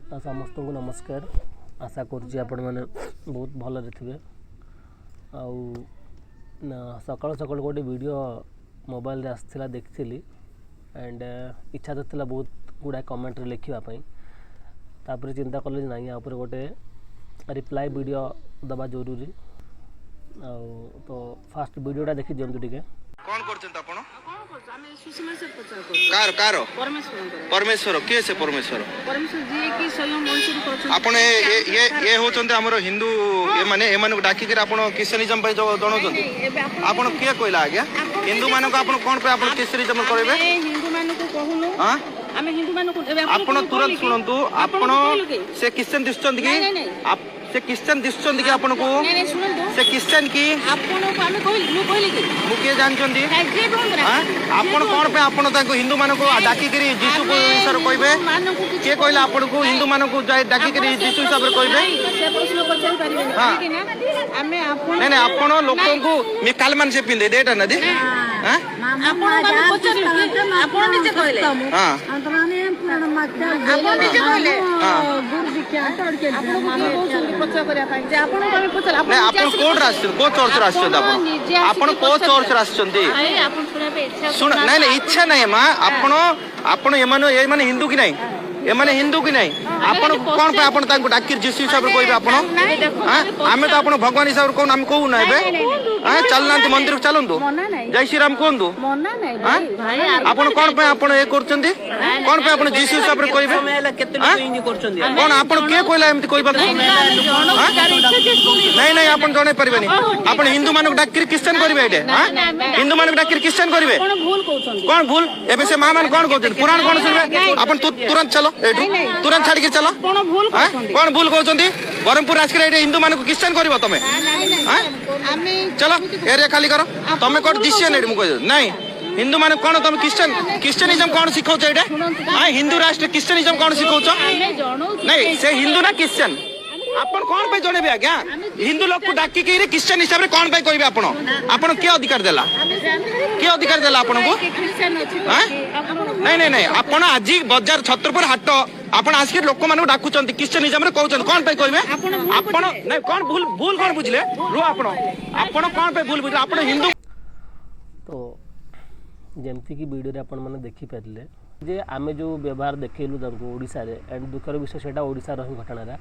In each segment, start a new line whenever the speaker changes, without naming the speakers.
समस्त को नमस्कार। आशा करुँच आपण मैंने बहुत भलरे थे। सकाल सकाल गोटे वीडियो मोबाइल आसाला देखी एंड इच्छा तो था बहुत गुड़ाए कमेंट लिखापी तापर चिंता कले ना या गोटे रिप्लाई वीडियो दबा जरूरी। तो फास्ट वीडियोटा देखी दिंतु टे
कौन करछन आपण कार परमेश्वर किए से परमेश्वर
जी की स्वयं मनुष्य करछन
आपण ये होचंते हमरो हिंदू ये माने ए माने डाकी कर आपण क्रिश्चियनिज्म पे जणोचंती आपण किए कहला आज्ञा हिंदू माने को आपण कोन पे आपण क्रिश्चियनिज्म करबे
हिंदू माने को कहूनु
हां
आमे हिंदू माने को
आपण तुरंत सुनंतु आपण से क्रिश्चियन दिसचंत की से क्रिश्चियन दिसचंत की आपण को से क्रिश्चियन की
आपण को आमे कहली कि
मुके जानचंती आपण कोन पे आपण ताको हिंदू माने को डाकी करी जीसु को सर कहबे के कहला आपण को हिंदू माने को जाय डाकी करी जीसु हिसाब रे कहबे
से प्रश्न पचारि परिबे कि ना आमे आपण
नहीं आपण लोकन को मिकाल मान से पिंदे देटा नदी हां
आपण माने पचारि आपण निजे कहले
हां
अंत माने आपण निजे कहले गुरु दीक्षा तोड़के आपण पचार करिया पाई जे आपण माने पचार
आपण आपण कोड राष्ट्र को चर्च राष्ट्र आपण को चर्च राष्ट्रंती
आपण सुनाबे इच्छा
सुन नहीं नहीं इच्छा नहीं मां आपण आपण ए माने हिंदू की नहीं ए माने हिंदू की नहीं आपण कोन पे आपण ताको डाकिर जीसु हिसाब रे कहबे आपण हां आमे तो आपण भगवान हिसाब रे कोन हम कहू ना एबे हां चलनांती मंदिर को चलंतु जय श्री राम कोंदु
मना नहीं भाई
आपण कोन पे आपण ए करचंती कोन पे आपण जीसु हिसाब रे कहबे
केते लोग इंजी करचंदी
कोन आपण के कहला एमती कहबा नहीं नहीं आपण जणे परबेनी आपण हिंदू मानक डाकिर क्रिश्चियन करबे एटे हां हिंदू मानक डाकिर क्रिश्चियन करबे
कोन भूल कहउछन
कोन भूल एबे से मां मान कोन कहउछन पुराण कोन सुनबे आपण तुरंत चलो एटू तुरंत छाड़ी के चलो
कोन भूल कहउछन
कोन भूल कहउछंती बरमपुर आजके एटे हिंदू मानक क्रिश्चियन करबो तमे हां
आमे
चलो एरिया खाली करो तमे कोन क्रिश्चियन एटे मु कह नहीं हिंदू माने कोन तुम क्रिश्चियनिज्म कोन सिखाउछ एटे हां हिंदू राष्ट्र क्रिश्चियनिज्म कोन सिखाउछ नहीं से हिंदू ना क्रिश्चियन आपण कोन पे जणेबे आज्ञा हिंदू लोग को डाकी के क्रिश्चियन हिसाब रे कोन पे कहबे आपण के अधिकार देला आपण को नहीं नहीं नहीं आपण आज बाजार छत्रपुर हाट आपण आसके लोक माने डाकुचंती क्रिश्चियनिज्म रे कहउचंती कोन पे कहबे आपण नहीं कोन भूल कोन बुझले रो आपण कोन पे भूल बुझले आपण हिंदू।
तो जमती कि वीडियो रे आपण माने देखि पारले जे आमे जो व्यवहार देखैलु तांको ओडिसा रे एंड दुखर विषय सेटा ओडिसा रो घटना रा।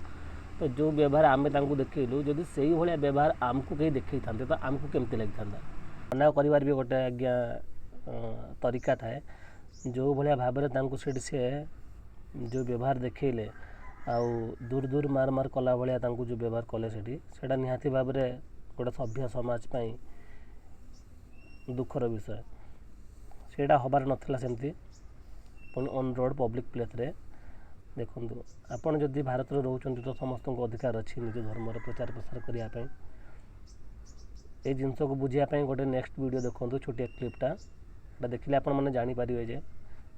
तो जो व्यवहार आमे तांको देखैलु जदि सेही भलिया व्यवहार आमको कहीं देखै थांते तो आमको केमती लागि थांदा मना करिवार भी गोटे आज्ञा तरीका थाए जो भलिया भाव रे तांको सेठी से जो व्यवहार देखैले आउ दूर दूर मार मार कला भलिया तांको जो व्यवहार कले सेठी सेटा निहाती भाव रे गोटे सभ्य समाज पई दुखर विषय सेटा हबार नथिला सेमती पुणी ऑन रोड पब्लिक प्लेस रे देखु आपड़ जदि भारत में रोच तो समस्त को अधिकार अच्छी निज धर्म प्रचार प्रसार करने ये जिनस को बुझापी गोटे नेक्स्ट वीडियो देखो छोटिया क्लिपटा देखिले आपण मैंने जानीपारे जे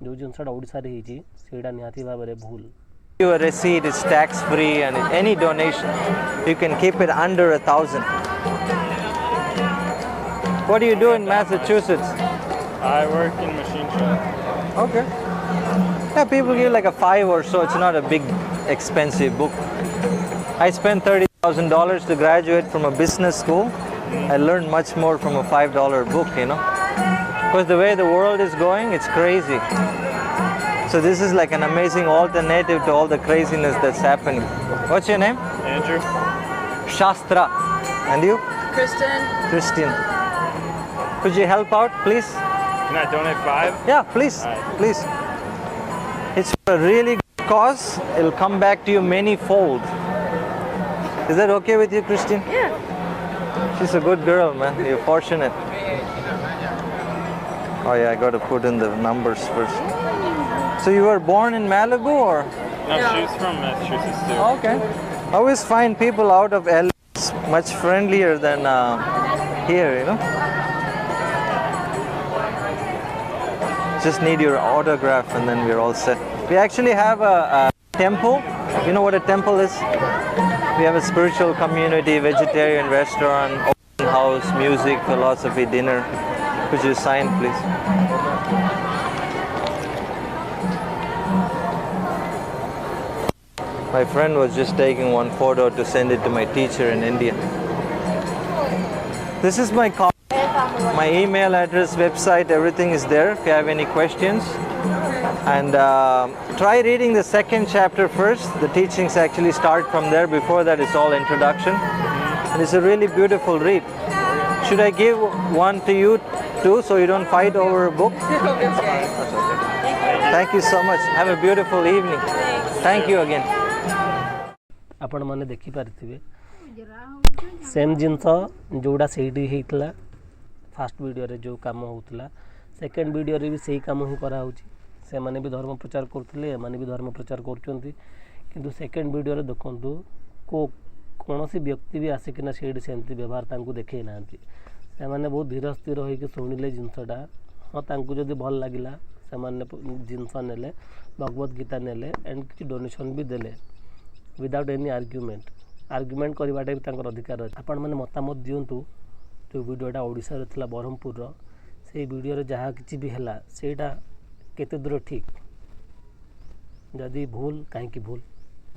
जो जिनसा ओडिशा रे होती सेटा निहाती भाव में भूल।
Your receipt is tax free and any donation you can keep it under 1,000. What do you do in Massachusetts?
I work in machine shop.
Okay. Yeah, people give like a 5 or so. It's not a big expensive book. I spent $30,000 to graduate from a business school. I learned much more from a $5 book, you know. Because the way the world is going, it's crazy. So this is like an amazing alternative to all the craziness that's happening. What's your name?
Andrew.
Shastra. And you?
Kristen.
Christian. Could you help out, please?
Can I donate 5?
Yeah, please.
All right.
Please. It's for a really good cause. It'll come back to you many-fold. Is that okay with you, Christian?
Yeah.
She's a good girl, man. You're fortunate. Oh yeah, I got to put in the numbers first. So you were born in Malibu, or?
No, she's from Massachusetts too.
Okay. I always find people out of LA much friendlier than here, you know. Just need your autograph and then we're all set. We actually have a temple. You know what a temple is? We have a spiritual community, vegetarian restaurant, open house, music, philosophy, dinner. Could you sign, please? My friend was just taking one photo to send it to my teacher in India. This is my my email address, website, everything is there if you have any questions. And try reading the second chapter first. The teachings actually start from there. Before that, it's all introduction. And it's a really beautiful read. Should I give one to you too, so you don't fight over a book? That's okay. Thank you so much. Have a beautiful evening. Thank you again.
आपण मैंने देखी पारिथिबे same जिनस जोड़ा सेठी हेतला fast video रे जो काम होतला second video रे भी सही काम ही करा होची से माने भी धर्म प्रचार करथिले माने भी धर्म प्रचार करचंती किंतु सेकंड वीडियो रे देखंतु को कोनोसी व्यक्ति भी आसे किना सेठी सेमती व्यवहार तांको देखै नांती से माने बहुत धीर स्थिर होई कि सुनिले जिनसटा हां तांको जदी भल लागिला से माने जिनस नेले भगवत गीता नेले एंड कि डोनेशन भी देले विदाउट एनी आर्ग्युमेंट करवाटा भी तांकर अधिकार अछि आपण माने मतामत दियंतु जो वीडियोटा ओडिसा रे थिला बरहमपुर रो से वीडियो रे जहा किछि भी हैला सेटा केते दूर ठीक जदी भूल काहे कि भूल